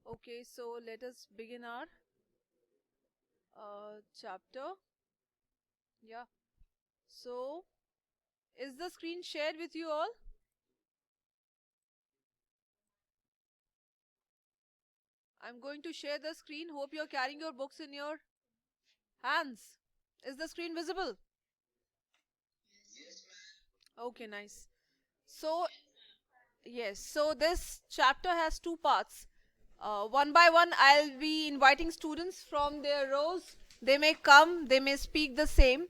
Okay, so let us begin our chapter. Yeah. So, is the screen shared with you all? I'm going to share the screen. Hope you're carrying your books in your hands. Is the screen visible? Okay, nice. So, yes, so this chapter has two parts. One by one, I'll be inviting students from their rows. They may come, they may speak the same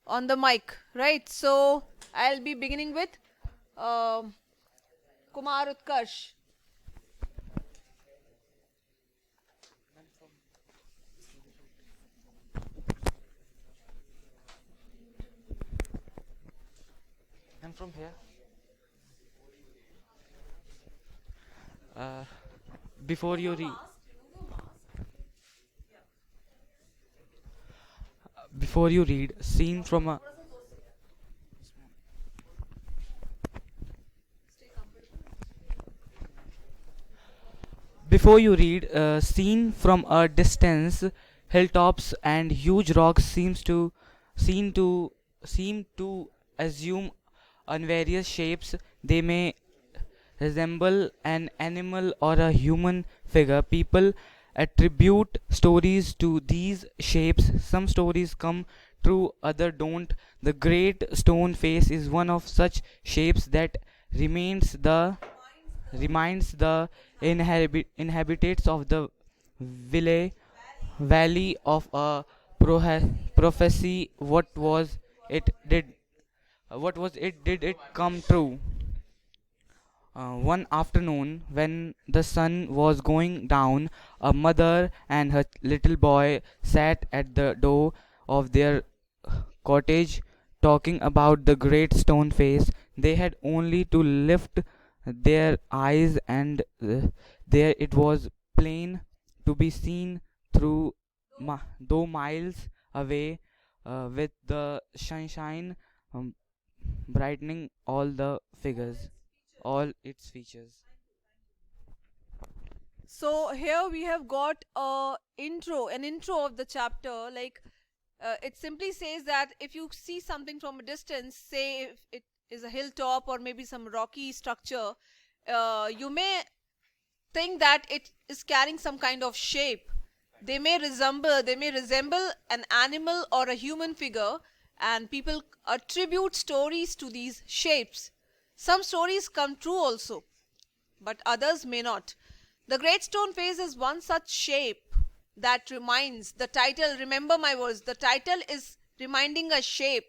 on the mic, right? So, I'll be beginning with um Kumar Utkarsh. I'm from here. Uh, before you read, scene from a before you read scene from a distance, hilltops and huge rocks seem to seem to assume on various shapes. They may resemble an animal or a human figure. People attribute stories to these shapes. Some stories come true, other don't. The great stone face is one of such shapes that remains the reminds the inhabitants of the valley of a prophecy. What was it did it come true? One afternoon, when the sun was going down, a mother and her little boy sat at the door of their cottage talking about the great stone face. They had only to lift their eyes, and there it was, plain to be seen through though miles away, with the sunshine um, brightening all its features. So here we have got an intro of the chapter. Like it simply says that if you see something from a distance, say if it is a hilltop or maybe some rocky structure, you may think that it is carrying some kind of shape. They may resemble an animal or a human figure, and people attribute stories to these shapes. Some stories come true also, but others may not. The great stone face is one such shape that reminds the title. Remember my words, the title is reminding a shape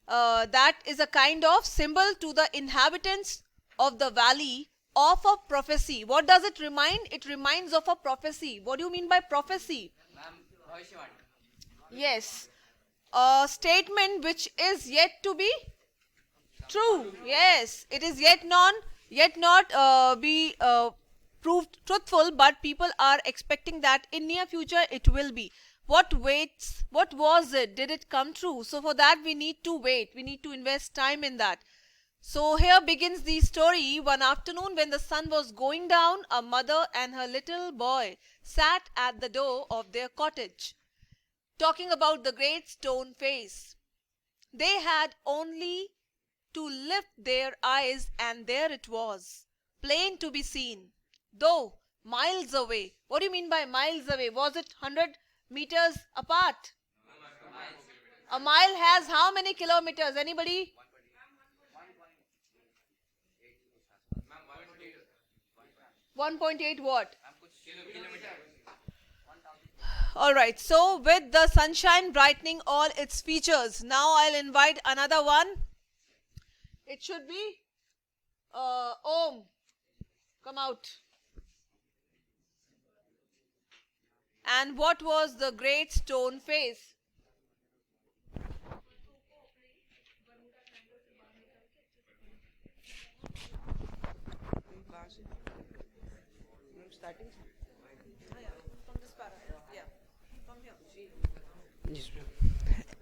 that is a kind of symbol to the inhabitants of the valley of a prophecy. What does it remind? It reminds of a prophecy. What do you mean by prophecy? Yes, a statement which is yet to be true. Yes, it is yet not be proved truthful, but people are expecting that in near future it will be. What waits? What was it? Did it come true? So for that we need to wait. We need to invest time in that. So here begins the story. One afternoon when the sun was going down, a mother and her little boy sat at the door of their cottage, talking about the great stone face. They had only to lift their eyes, and there it was, plain to be seen, though miles away. What do you mean by miles away? Was it 100 meters apart? A mile has how many kilometers? Anybody? 1.8 what? Alright, so with the sunshine brightening all its features, now I'll invite another one. It should be Om. Come out. And what was the great stone face?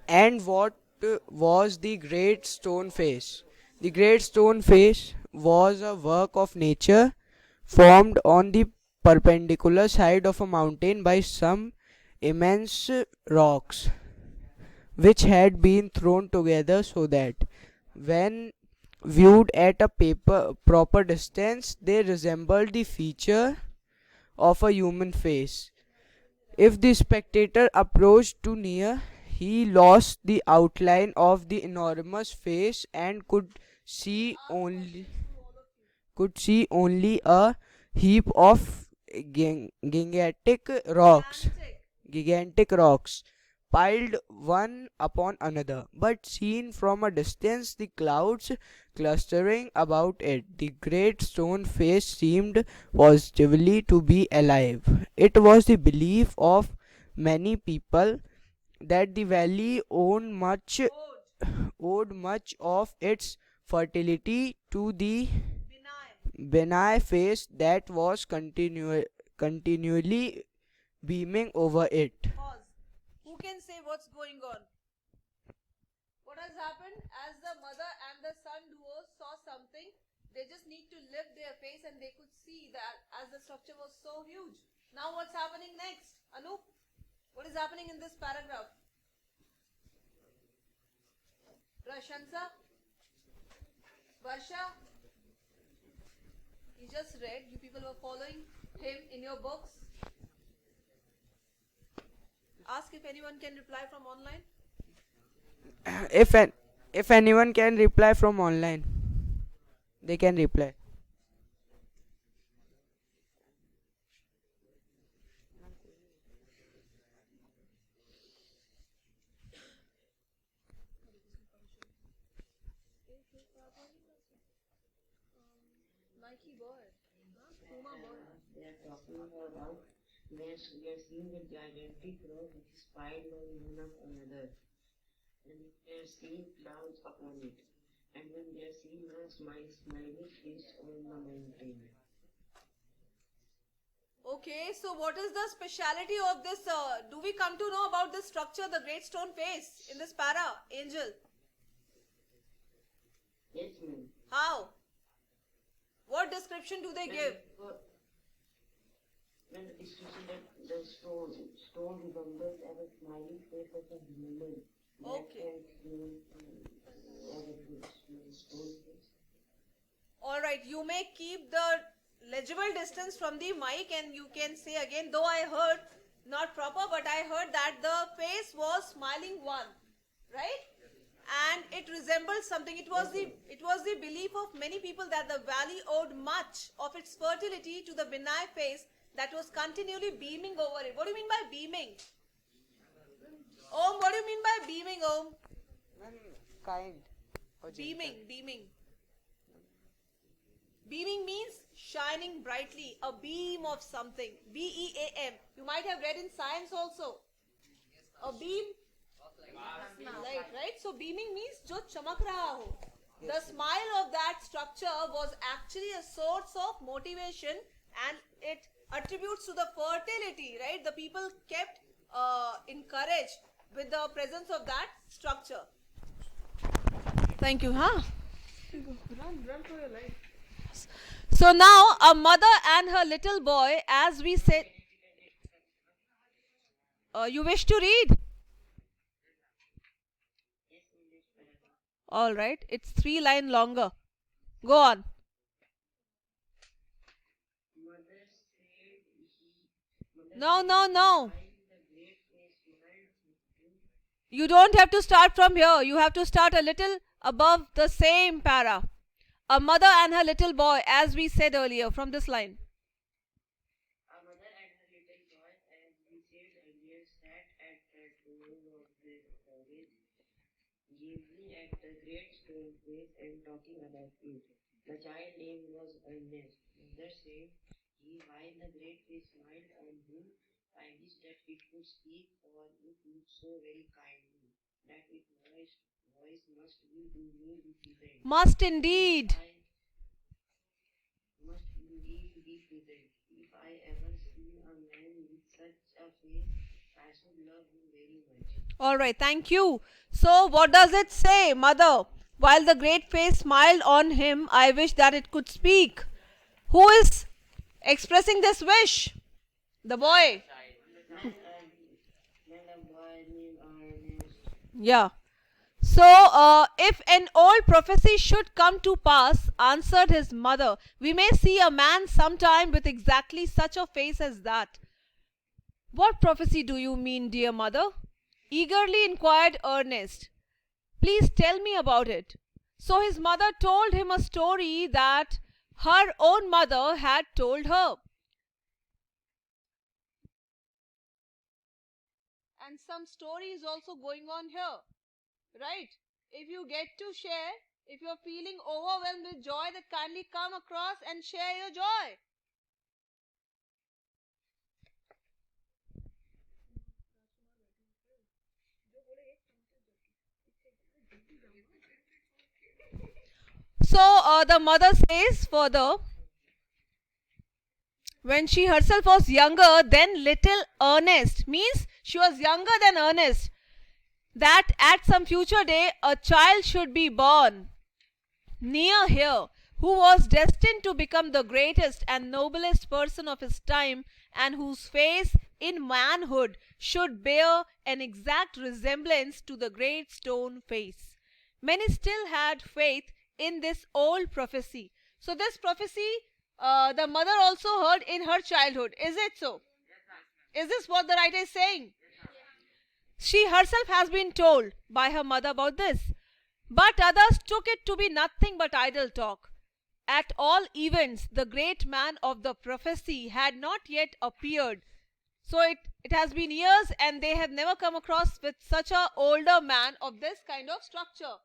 And what was the great stone face? The great stone face was a work of nature formed on the perpendicular side of a mountain by some immense rocks, which had been thrown together so that, when viewed at a proper distance, they resembled the feature of a human face. If the spectator approached too near, he lost the outline of the enormous face and could see only a heap of gigantic rocks, piled one upon another. But seen from a distance, the clouds clustering about it, the great stone face seemed positively to be alive. It was the belief of many people that the valley owed much of its fertility to the benign face that was continually beaming over it. Pause. Who can say what's going on? What has happened? As the mother and the son duo saw something, they just need to lift their face and they could see that as the structure was so huge. Now what's happening next? Anup, what is happening in this paragraph? Prashansa? Varsha? He just read. You people were following him in your books. Ask if anyone can reply from online. If anyone can reply from online, they can reply. Nike boy. Puma boy. They are talking about we are seeing the gigantic rock which is piled on one of another, and they are seeing clouds upon it, and when they are seeing a smiling face on the mountain. Okay, so what is the speciality of this? Do we come to know about this structure, the great stone face, in this para, Angel? Yes, ma'am. How? What description do they give? When the description that the stone resembles as a smiling face of a human. Okay. Stone face. Alright, you may keep the legible distance from the mic and you can say again, though I heard, not proper, but I heard that the face was smiling one, right? And it resembles something. It was the belief of many people that the valley owed much of its fertility to the benign face that was continually beaming over it. What do you mean by beaming? Om, what do you mean by beaming, Om? Kind. Beaming. Beaming means shining brightly, a beam of something. B-E-A-M. You might have read in science also. A beam, light, right? So beaming means jo chamak raha ho. The smile of that structure was actually a source of motivation and it attributes to the fertility, right? The people kept encouraged with the presence of that structure. Thank you, huh? Run for your life. So now a mother and her little boy, as we said, you wish to read? All right, it's 3 lines longer. Go on. No. You don't have to start from here. You have to start a little above the same para. A mother and her little boy, as we said earlier, from this line. A mother and her little boy, as we said earlier, sat at the door of their cottage, gazing at the great stone face and talking about it. The child's name was Ernest. Mother said, while the great face smiled on him, I wish that it could speak, or it looked so very kindly, that its voice must be to me be present. Must indeed. Must indeed be present. If I ever see a man with such a face, I should love him very much. Alright, thank you. So, what does it say, mother? While the great face smiled on him, I wish that it could speak. Who is expressing this wish? The boy. Then the boy knew earnest. Yeah. So, if an old prophecy should come to pass, answered his mother, we may see a man sometime with exactly such a face as that. What prophecy do you mean, dear mother? Eagerly inquired Ernest. Please tell me about it. So his mother told him a story that her own mother had told her. And some story is also going on here. Right? If you get to share, if you're feeling overwhelmed with joy, then kindly come across and share your joy. So the mother says further, when she herself was younger than little Ernest, means she was younger than Ernest, that at some future day a child should be born near here, who was destined to become the greatest and noblest person of his time, and whose face in manhood should bear an exact resemblance to the great stone face. Many still had faith in this old prophecy. So, this prophecy the mother also heard in her childhood. Is it so? Is this what the writer is saying? She herself has been told by her mother about this. But others took it to be nothing but idle talk. At all events, the great man of the prophecy had not yet appeared. So it has been years and they have never come across with such a older man of this kind of structure.